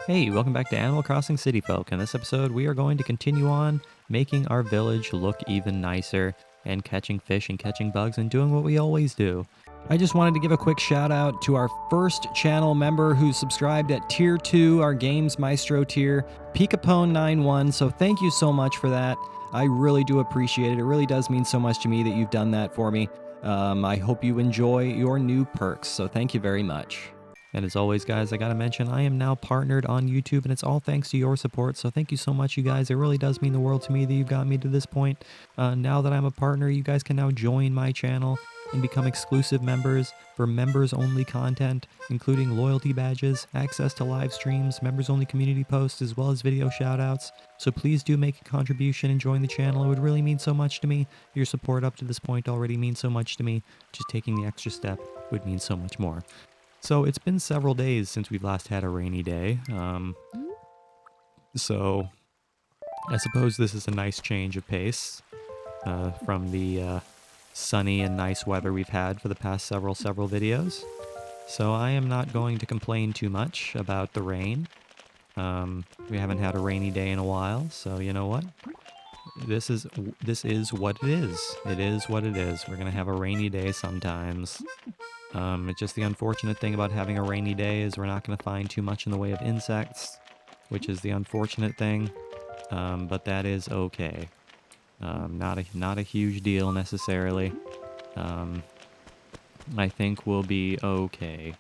Hey, welcome back to Animal Crossing City Folk. In this episode, we are going to continue on making our village look even nicer and catching fish and catching bugs and doing what we always do. I just wanted to give a quick shout out to our first channel member who subscribed at Tier 2, our Games Maestro tier, Pikapone91. So thank you so much for that. I really do appreciate it. It really does mean so much to me that you've done that for me. I hope you enjoy your new perks. So thank you very much. And as always, guys, I gotta mention, I am now partnered on YouTube, and it's all thanks to your support. So thank you so much, you guys. It really does mean the world to me that you've got me to this point. Now that I'm a partner, you guys can now join my channel and become exclusive members for members-only content, including loyalty badges, access to live streams, members-only community posts, as well as video shoutouts. So please do make a contribution and join the channel. It would really mean so much to me. Your support up to this point already means so much to me. Just taking the extra step would mean so much more. So it's been several days since we've last had a rainy day. So I suppose this is a nice change of pace from the sunny and nice weather we've had for the past several videos. So I am not going to complain too much about the rain. We haven't had a rainy day in a while, so you know what? This is what it is. It is what it is. We're gonna have a rainy day sometimes. It's just the unfortunate thing about having a rainy day is we're not going to find too much in the way of insects, which is the unfortunate thing, but that is okay. Not a huge deal necessarily. I think we'll be okay.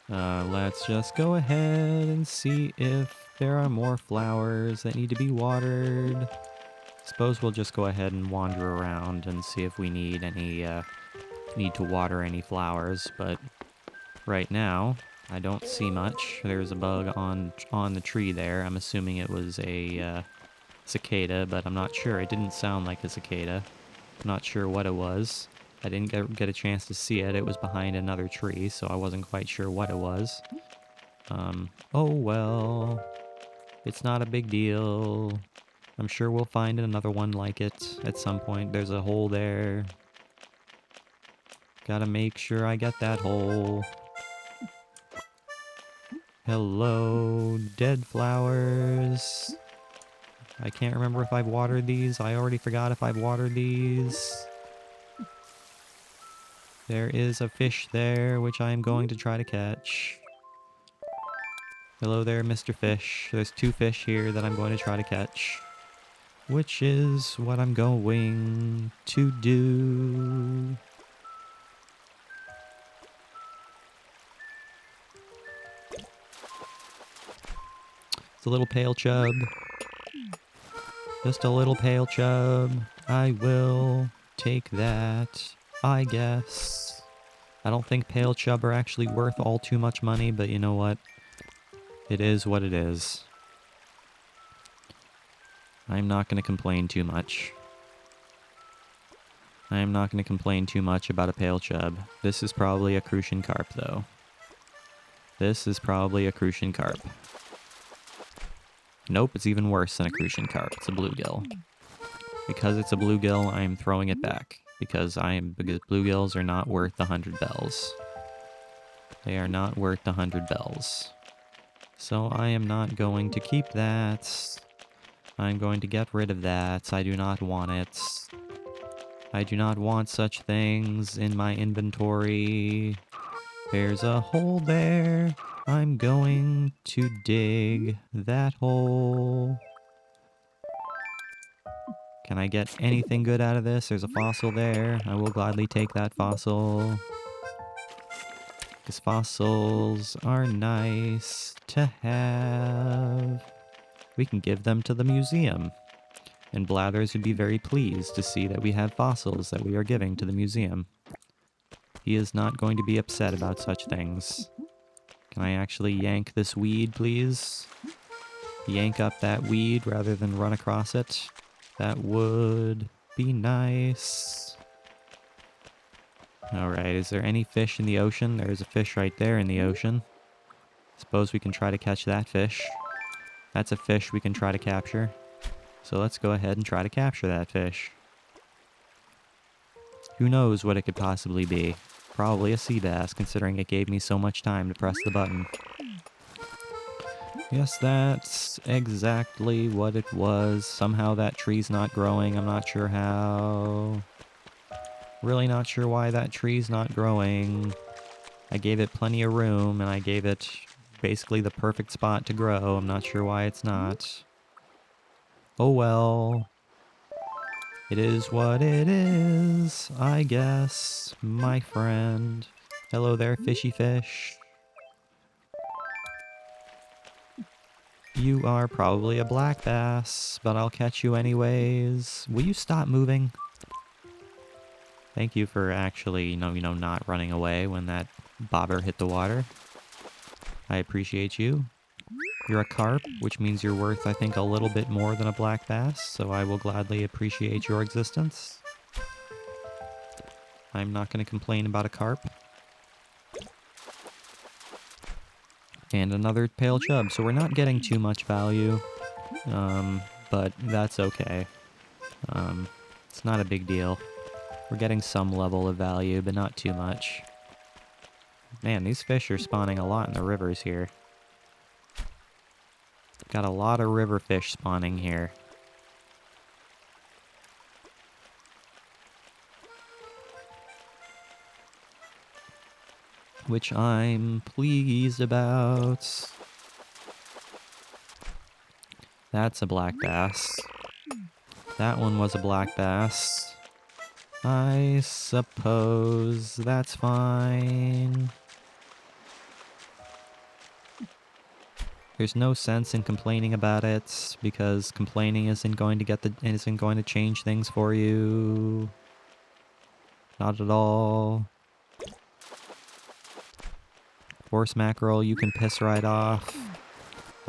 Let's just go ahead and see if there are more flowers that need to be watered. Suppose we'll just go ahead and wander around and see if we need to water any flowers, but right now I don't see much. There's a bug on the tree there. I'm assuming it was a cicada, but I'm not sure. It didn't sound like a cicada. I'm not sure what it was. I didn't get a chance to see it. It was behind another tree, so I wasn't quite sure what it was. Oh well. It's not a big deal. I'm sure we'll find another one like it at some point. There's a hole there. Gotta make sure I get that hole. Hello, dead flowers. I can't remember if I've watered these. I already forgot if I've watered these. There is a fish there, which I am going to try to catch. Hello there, Mr. Fish. There's two fish here that I'm going to try to catch, which is what I'm going to do. A little pale chub. Just a little pale chub. I will take that, I guess. I don't think pale chub are actually worth all too much money, but you know what? It is what it is. I'm not going to complain too much. I am not going to complain too much about a pale chub. This is probably a crucian carp, though. This is probably a crucian carp. Nope, it's even worse than a crucian carp. It's a bluegill. Because it's a bluegill, I'm throwing it back. Because bluegills are not worth 100 bells. They are not worth 100 bells. So I am not going to keep that. I'm going to get rid of that. I do not want it. I do not want such things in my inventory. There's a hole there. I'm going to dig that hole. Can I get anything good out of this? There's a fossil there. I will gladly take that fossil. Because fossils are nice to have. We can give them to the museum. And Blathers would be very pleased to see that we have fossils that we are giving to the museum. He is not going to be upset about such things. Can I actually yank this weed, please? Yank up that weed rather than run across it. That would be nice. Alright, is there any fish in the ocean? There's a fish right there in the ocean. Suppose we can try to catch that fish. That's a fish we can try to capture. So let's go ahead and try to capture that fish. Who knows what it could possibly be? Probably a sea bass, considering it gave me so much time to press the button. Yes, that's exactly what it was. Somehow that tree's not growing. I'm not sure how. Really not sure why that tree's not growing. I gave it plenty of room, and I gave it basically the perfect spot to grow. I'm not sure why it's not. Oh well. It is what it is, I guess, my friend. Hello there, fishy fish. You are probably a black bass, but I'll catch you anyways. Will you stop moving? Thank you for actually, not running away when that bobber hit the water. I appreciate you. You're a carp, which means you're worth, I think, a little bit more than a black bass, so I will gladly appreciate your existence. I'm not going to complain about a carp. And another pale chub, so we're not getting too much value, but that's okay. It's not a big deal. We're getting some level of value, but not too much. Man, these fish are spawning a lot in the rivers here. Got a lot of river fish spawning here. Which I'm pleased about. That's a black bass. That one was a black bass. I suppose that's fine. There's no sense in complaining about it, because complaining isn't going to change things for you. Not at all. Horse mackerel, you can piss right off.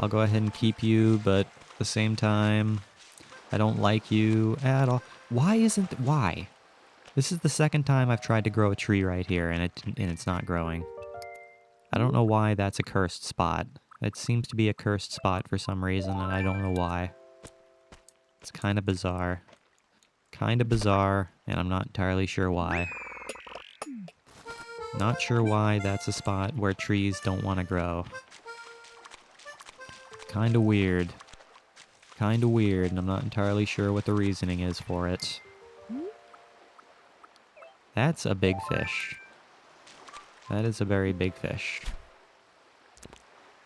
I'll go ahead and keep you, but at the same time, I don't like you at all. Why? This is the second time I've tried to grow a tree right here, and it's not growing. I don't know why that's a cursed spot. It seems to be a cursed spot for some reason, and I don't know why. It's kind of bizarre. And I'm not entirely sure why. Not sure why that's a spot where trees don't want to grow. Kinda weird, and I'm not entirely sure what the reasoning is for it. That's a big fish. That is a very big fish.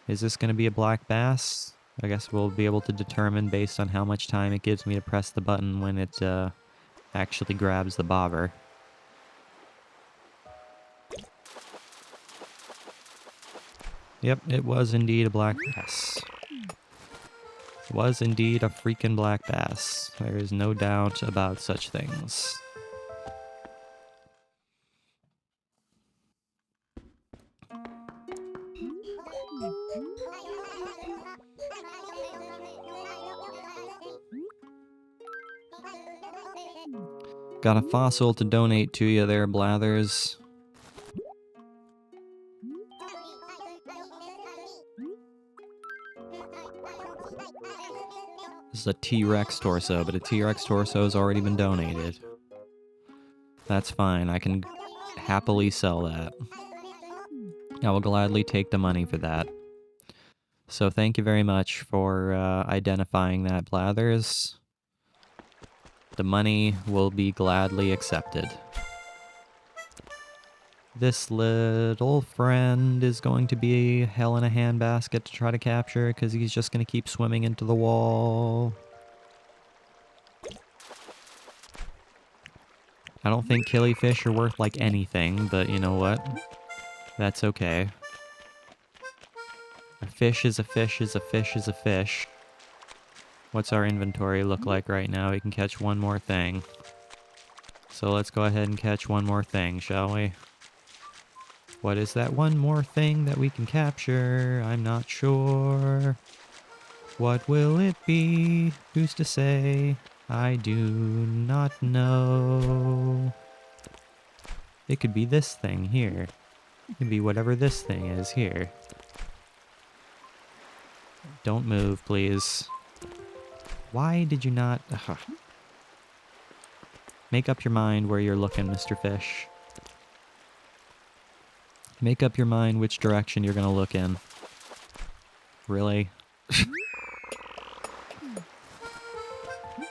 Is this going to be a black bass? I guess we'll be able to determine based on how much time it gives me to press the button when it actually grabs the bobber. Yep, it was indeed a black bass. It was indeed a freaking black bass. There is no doubt about such things. Got a fossil to donate to you there, Blathers. This is a T-Rex torso, but a T-Rex torso has already been donated. That's fine, I can happily sell that. I will gladly take the money for that. So thank you very much for identifying that, Blathers. The money will be gladly accepted. This little friend is going to be hell in a handbasket to try to capture because he's just going to keep swimming into the wall. I don't think killifish are worth like anything, but you know what? That's okay. A fish is a fish is a fish is a fish. What's our inventory look like right now? We can catch one more thing. So let's go ahead and catch one more thing, shall we? What is that one more thing that we can capture? I'm not sure. What will it be? Who's to say? I do not know. It could be this thing here. It could be whatever this thing is here. Don't move, please. Why did you not... Ugh. Make up your mind where you're looking, Mr. Fish. Make up your mind which direction you're gonna look in. Really?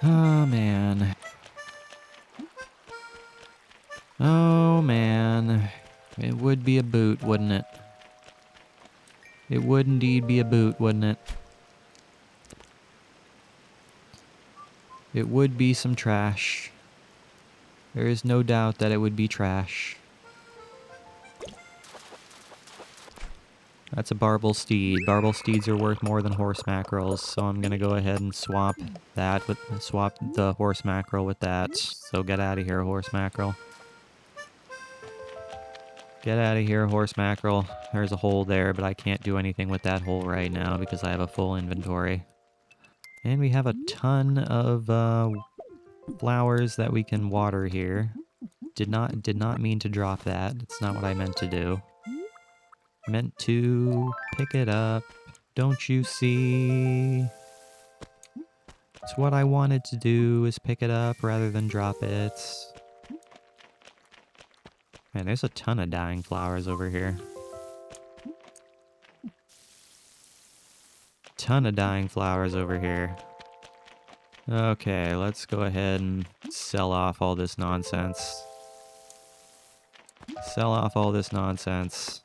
Oh, man. Oh, man. It would be a boot, wouldn't it? It would indeed be a boot, wouldn't it? It would be some trash. There is no doubt that it would be trash. That's a barbel steed. Barbel steeds are worth more than horse mackerels, so I'm gonna go ahead and swap the horse mackerel with that. So get out of here, horse mackerel. Get out of here, horse mackerel. There's a hole there, but I can't do anything with that hole right now because I have a full inventory. And we have a ton of flowers that we can water here. Did not mean to drop that. It's not what I meant to do. Meant to pick it up. Don't you see? It's what I wanted to do, is pick it up rather than drop it. Man, there's a ton of dying flowers over here. Ton of dying flowers over here. Okay, let's go ahead and sell off all this nonsense. Sell off all this nonsense.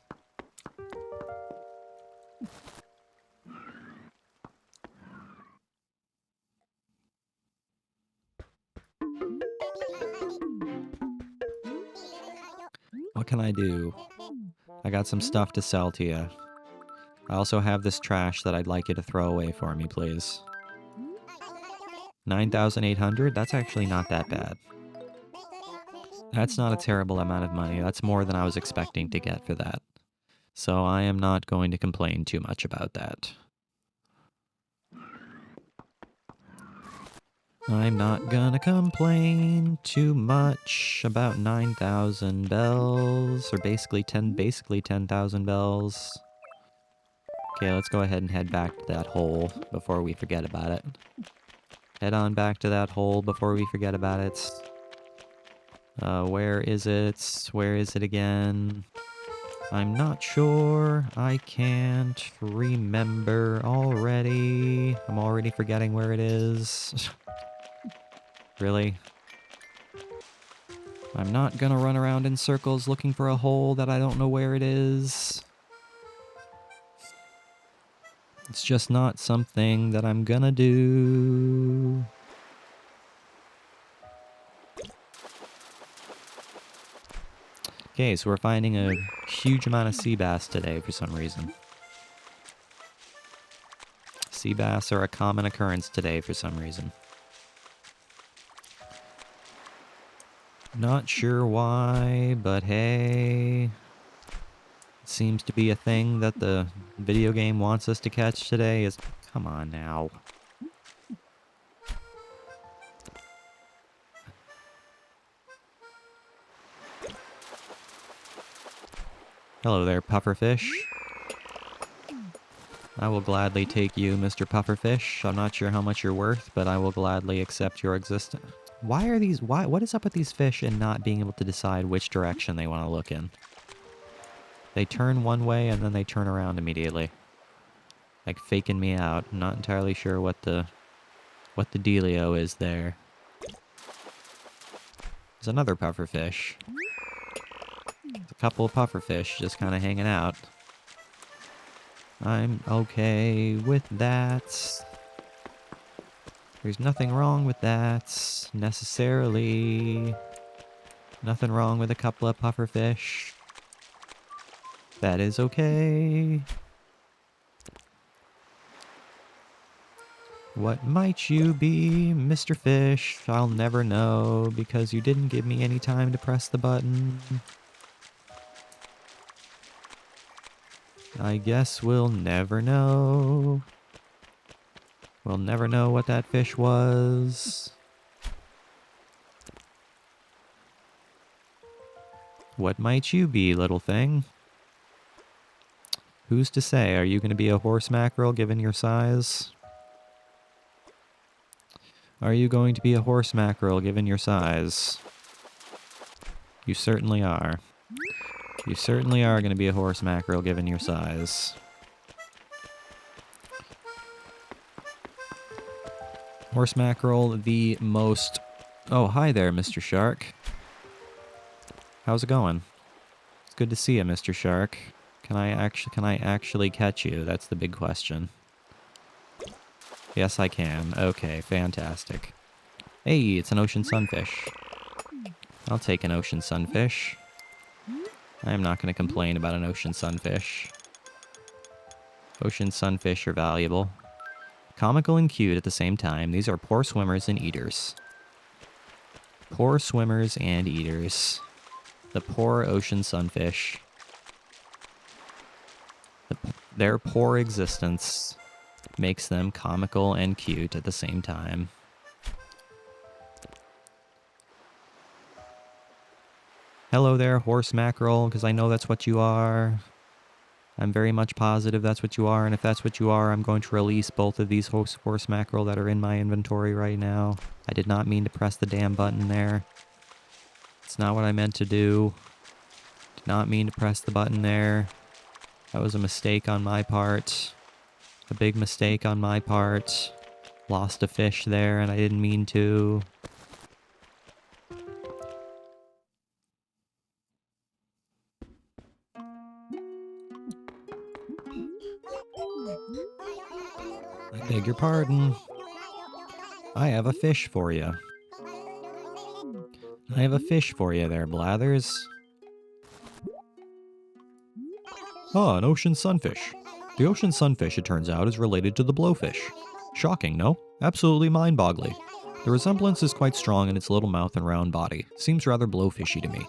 What can I do? I got some stuff to sell to you. I also have this trash that I'd like you to throw away for me, please. 9,800? That's actually not that bad. That's not a terrible amount of money. That's more than I was expecting to get for that. So I am not going to complain too much about that. I'm not gonna complain too much about 9,000 bells, or basically 10,000 bells. Okay, let's go ahead and head back to that hole before we forget about it. Head on back to that hole before we forget about it. Where is it? Where is it again? I'm not sure. I can't remember already. I'm already forgetting where it is. Really? I'm not gonna run around in circles looking for a hole that I don't know where it is. It's just not something that I'm gonna do. Okay, so we're finding a huge amount of sea bass today for some reason. Sea bass are a common occurrence today for some reason. Not sure why, but hey, it seems to be a thing that the video game wants us to catch today. Is come on now. Hello there, pufferfish. I will gladly take you, Mr. Pufferfish. I'm not sure how much you're worth, but I will gladly accept your existence. What is up with these fish and not being able to decide which direction they want to look in? They turn one way and then they turn around immediately. Like faking me out. I'm not entirely sure what the dealio is there. There's another pufferfish. There's a couple of pufferfish just kind of hanging out. I'm okay with that. There's nothing wrong with that, necessarily. Nothing wrong with a couple of pufferfish. That is okay. What might you be, Mr. Fish? I'll never know, because you didn't give me any time to press the button. I guess we'll never know. We'll never know what that fish was. What might you be, little thing? Who's to say? Are you going to be a horse mackerel given your size? Are you going to be a horse mackerel given your size? You certainly are. You certainly are going to be a horse mackerel given your size. Horse mackerel, the most... Oh, hi there, Mr. Shark. How's it going? It's good to see you, Mr. Shark. Can I actually catch you? That's the big question. Yes, I can. Okay, fantastic. Hey, it's an ocean sunfish. I'll take an ocean sunfish. I'm not going to complain about an ocean sunfish. Ocean sunfish are valuable. Comical and cute at the same time. These are poor swimmers and eaters. Poor swimmers and eaters. The poor ocean sunfish. Their poor existence makes them comical and cute at the same time. Hello there, horse mackerel, because I know that's what you are. I'm very much positive that's what you are, and if that's what you are, I'm going to release both of these horse mackerel that are in my inventory right now. I did not mean to press the damn button there. It's not what I meant to do. Did not mean to press the button there. That was a mistake on my part. A big mistake on my part. Lost a fish there, and I didn't mean to. I beg your pardon. I have a fish for you. I have a fish for you there, Blathers. Ah, an ocean sunfish. The ocean sunfish, it turns out, is related to the blowfish. Shocking, no? Absolutely mind-boggling. The resemblance is quite strong in its little mouth and round body. Seems rather blowfishy to me.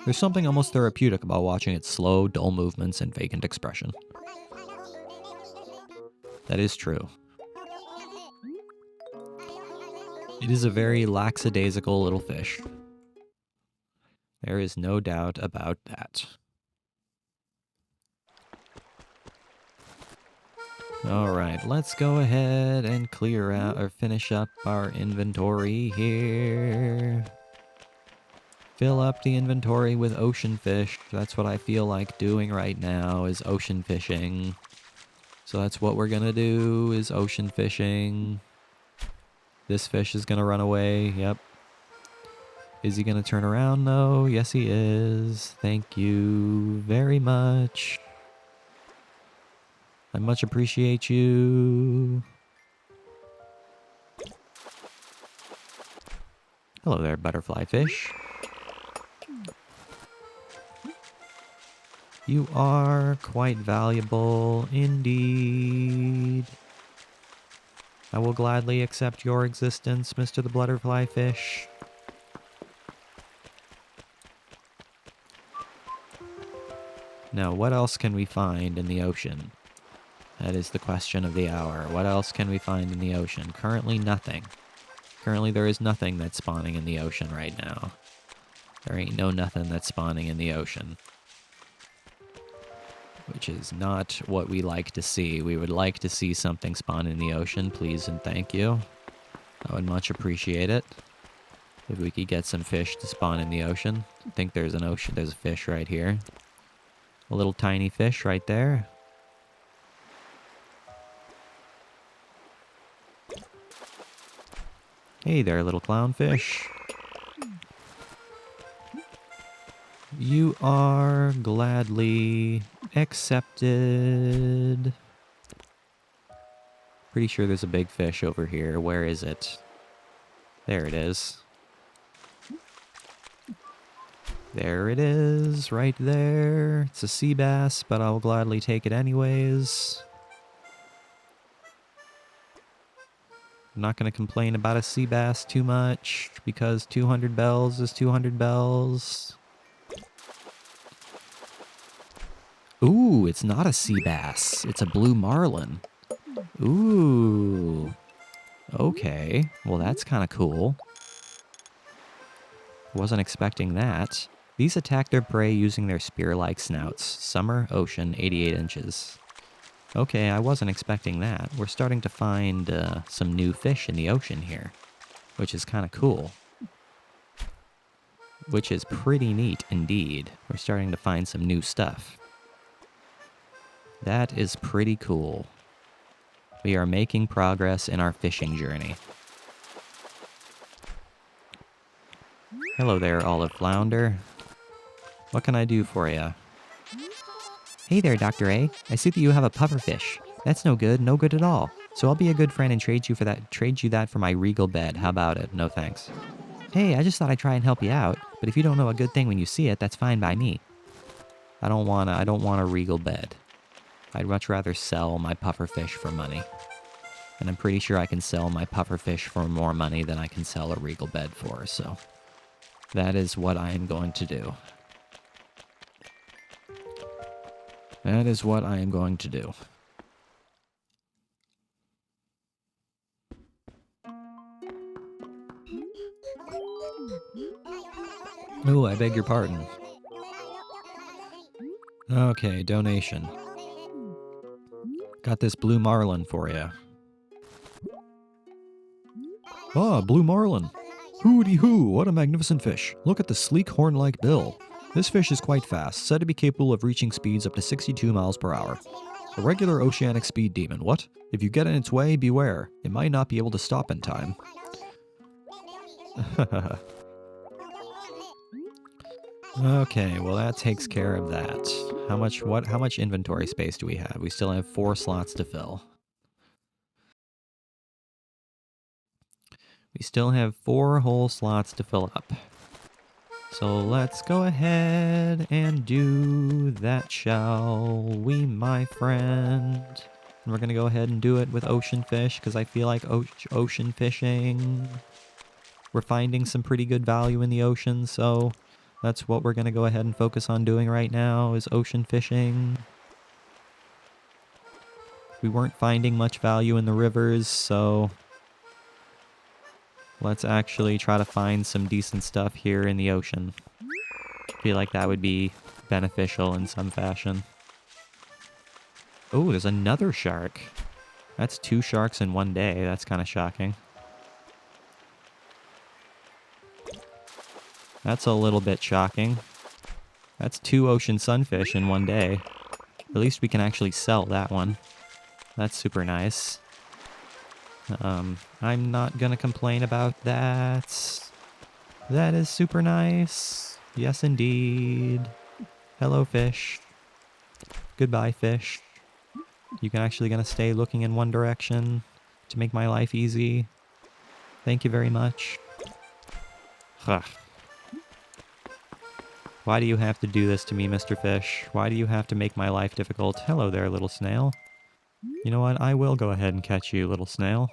There's something almost therapeutic about watching its slow, dull movements and vacant expression. That is true. It is a very lackadaisical little fish. There is no doubt about that. Alright, let's go ahead and clear out or finish up our inventory here. Fill up the inventory with ocean fish. That's what I feel like doing right now, is ocean fishing. So that's what we're gonna do, is ocean fishing. This fish is gonna run away, yep. Is he gonna turn around though? Yes, he is. Thank you very much. I much appreciate you. Hello there, butterfly fish. You are quite valuable indeed. I will gladly accept your existence, Mr. the Butterfly Fish. Now, what else can we find in the ocean? That is the question of the hour. What else can we find in the ocean? Currently, nothing. Currently, there is nothing that's spawning in the ocean right now. There ain't no nothing that's spawning in the ocean. Which is not what we like to see. We would like to see something spawn in the ocean, please and thank you. I would much appreciate it. If we could get some fish to spawn in the ocean. I think there's an ocean, there's a fish right here. A little tiny fish right there. Hey there, little clownfish. You are gladly accepted. Pretty sure there's a big fish over here. Where is it? There it is. There it is, right there. It's a sea bass, but I'll gladly take it anyways. I'm not going to complain about a sea bass too much, because 200 bells is 200 bells. Ooh, it's not a sea bass. It's a blue marlin. Ooh. Okay. Well, that's kind of cool. Wasn't expecting that. These attack their prey using their spear-like snouts. Summer, ocean, 88 inches. Okay, I wasn't expecting that. We're starting to find some new fish in the ocean here, which is kind of cool. Which is pretty neat indeed. We're starting to find some new stuff. That is pretty cool. We are making progress in our fishing journey. Hello there, Olive Flounder. What can I do for you? Hey there, Dr. A. I see that you have a pufferfish. That's no good at all. So I'll be a good friend and trade you that for my regal bed. How about it? No thanks. Hey, I just thought I'd try and help you out, but if you don't know a good thing when you see it, that's fine by me. I don't want a regal bed. I'd much rather sell my pufferfish for money. And I'm pretty sure I can sell my pufferfish for more money than I can sell a regal bed for, so that is what I am going to do. That is what I am going to do. Oh, I beg your pardon. Okay, donation. Got this blue marlin for you. Ah, blue marlin. Hooty hoo, what a magnificent fish. Look at the sleek horn-like bill. This fish is quite fast, said to be capable of reaching speeds up to 62 miles per hour. A regular oceanic speed demon, what? If you get in its way, beware. It might not be able to stop in time. Okay, well that takes care of that. How much inventory space do we have? We still have 4 slots to fill. We still have 4 whole slots to fill up. So let's go ahead and do that, shall we, my friend? And we're going to go ahead and do it with ocean fish, because I feel like ocean fishing. We're finding some pretty good value in the ocean, so that's what we're going to go ahead and focus on doing right now, is ocean fishing. We weren't finding much value in the rivers, so let's actually try to find some decent stuff here in the ocean. I feel like that would be beneficial in some fashion. Oh, there's another shark. That's 2 sharks in one day. That's kind of shocking. That's a little bit shocking. That's 2 ocean sunfish in one day. At least we can actually sell that one. That's super nice. I'm not gonna complain about that. That is super nice. Yes, indeed. Hello, fish. Goodbye, fish. You can actually gonna stay looking in one direction to make my life easy. Thank you very much. Ugh. Why do you have to do this to me, Mr. Fish? Why do you have to make my life difficult? Hello there, little snail. You know what? I will go ahead and catch you, little snail.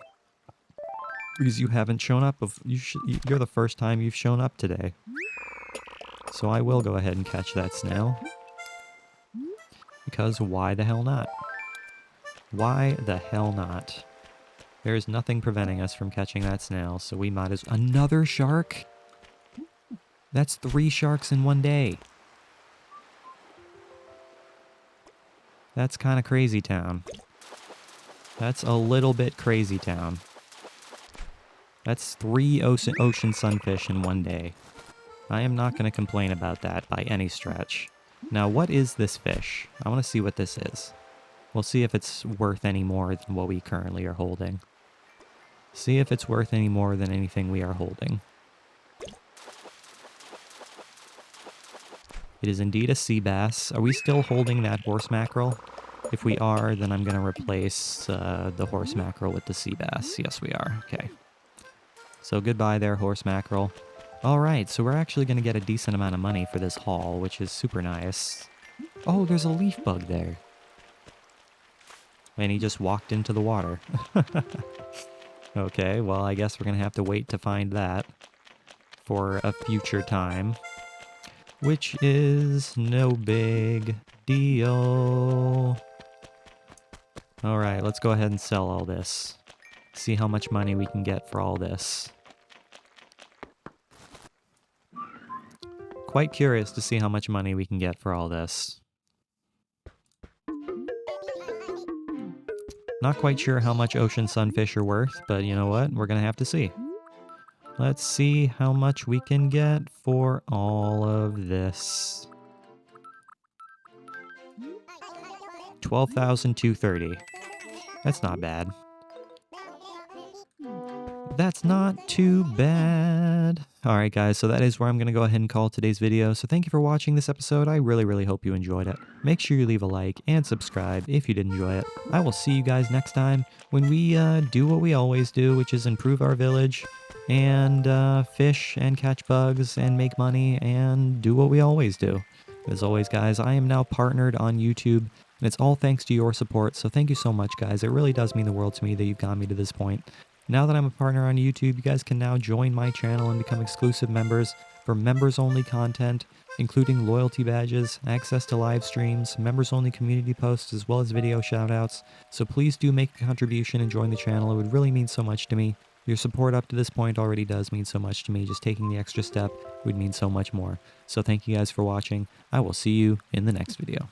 Because you haven't shown up. You're the first time you've shown up today. So I will go ahead and catch that snail. Because why the hell not? Why the hell not? There's nothing preventing us from catching that snail, so we might as... Another shark? That's 3 sharks in one day. That's kind of crazy town. That's a little bit crazy town. That's 3 ocean sunfish in one day. I am not going to complain about that by any stretch. Now, what is this fish? I want to see what this is. We'll see if it's worth any more than what we currently are holding. See if it's worth any more than anything we are holding. It is indeed a sea bass. Are we still holding that horse mackerel? If we are, then I'm going to replace the horse mackerel with the sea bass. Yes, we are. Okay. So goodbye there, horse mackerel. Alright, so we're actually going to get a decent amount of money for this haul, which is super nice. Oh, there's a leaf bug there. And he just walked into the water. Okay, well, I guess we're going to have to wait to find that for a future time. Which is no big deal. Alright, let's go ahead and sell all this. See how much money we can get for all this. Quite curious to see how much money we can get for all this. Not quite sure how much ocean sunfish are worth, but you know what? We're gonna have to see. Let's see how much we can get for all of this. 12,230. That's not bad. That's not too bad. Alright guys, so that is where I'm going to go ahead and call today's video. So thank you for watching this episode. I really hope you enjoyed it. Make sure you leave a like and subscribe if you did enjoy it. I will see you guys next time when we do what we always do, which is improve our village and fish and catch bugs and make money and do what we always do. As always guys, I am now partnered on YouTube and it's all thanks to your support. So thank you so much guys. It really does mean the world to me that you've got me to this point. Now that I'm a partner on YouTube, you guys can now join my channel and become exclusive members for members-only content, including loyalty badges, access to live streams, members-only community posts, as well as video shoutouts. So please do make a contribution and join the channel. It would really mean so much to me. Your support up to this point already does mean so much to me. Just taking the extra step would mean so much more. So thank you guys for watching. I will see you in the next video.